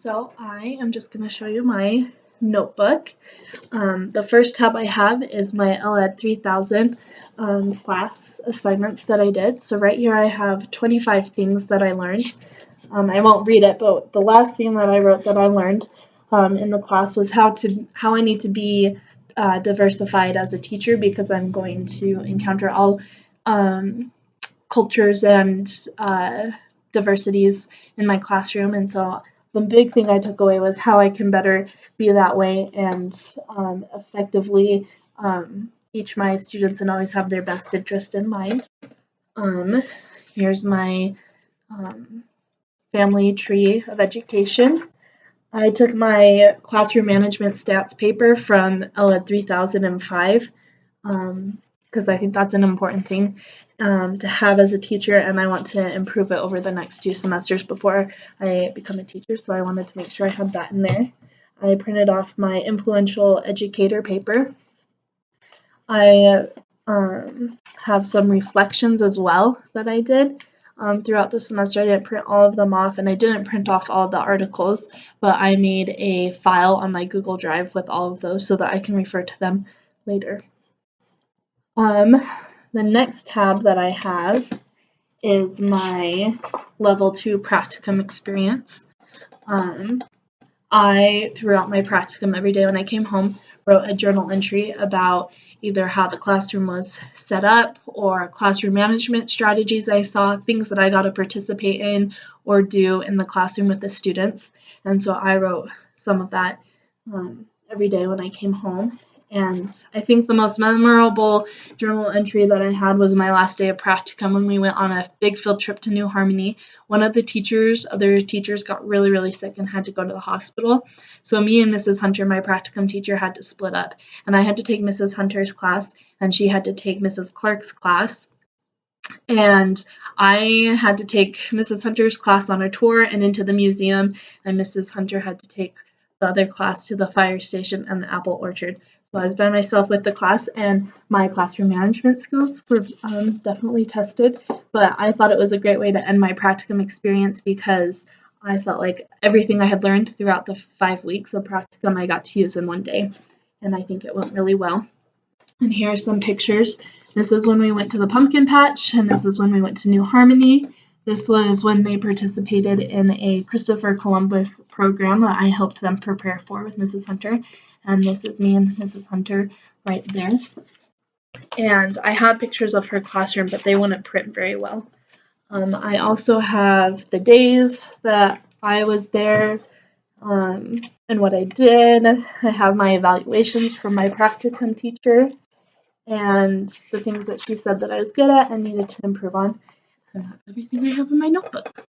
So I am just going to show you my notebook. The first tab I have is my LED 3000 class assignments that I did. So right here I have 25 things that I learned. I won't read it, but the last thing that I wrote that I learned in the class was how I need to be diversified as a teacher, because I'm going to encounter all cultures and diversities in my classroom, and so the big thing I took away was how I can better be that way and effectively teach my students and always have their best interest in mind. Here's my family tree of education. I took my classroom management stats paper from LED 3005 because I think that's an important thing to have as a teacher, and I want to improve it over the next 2 semesters before I become a teacher, so I wanted to make sure I had that in there. I printed off my influential educator paper. I have some reflections as well that I did throughout the semester. I didn't print all of them off, and I didn't print off all of the articles, but I made a file on my Google Drive with all of those so that I can refer to them later. The next tab that I have is my level 2 practicum experience. I, throughout my practicum every day when I came home, wrote a journal entry about either how the classroom was set up or classroom management strategies I saw, things that I got to participate in or do in the classroom with the students. And so I wrote some of that every day when I came home. And I think the most memorable journal entry that I had was my last day of practicum when we went on a big field trip to New Harmony. One of the other teachers got really, really sick and had to go to the hospital. So me and Mrs. Hunter, my practicum teacher, had to split up. And I had to take Mrs. Hunter's class, and she had to take Mrs. Clark's class. And I had to take Mrs. Hunter's class on a tour and into the museum, and Mrs. Hunter had to take the other class to the fire station and the apple orchard. So I was by myself with the class, and my classroom management skills were definitely tested, but I thought it was a great way to end my practicum experience because I felt like everything I had learned throughout the 5 weeks of practicum I got to use in one day, and I think it went really well. And here are some pictures. This is when we went to the pumpkin patch, and this is when we went to New Harmony. This was when they participated in a Christopher Columbus program that I helped them prepare for with Mrs. Hunter. And this is me and Mrs. Hunter right there. And I have pictures of her classroom, but they wouldn't print very well. I also have the days that I was there and what I did. I have my evaluations from my practicum teacher and the things that she said that I was good at and needed to improve on. And that's everything I have in my notebook.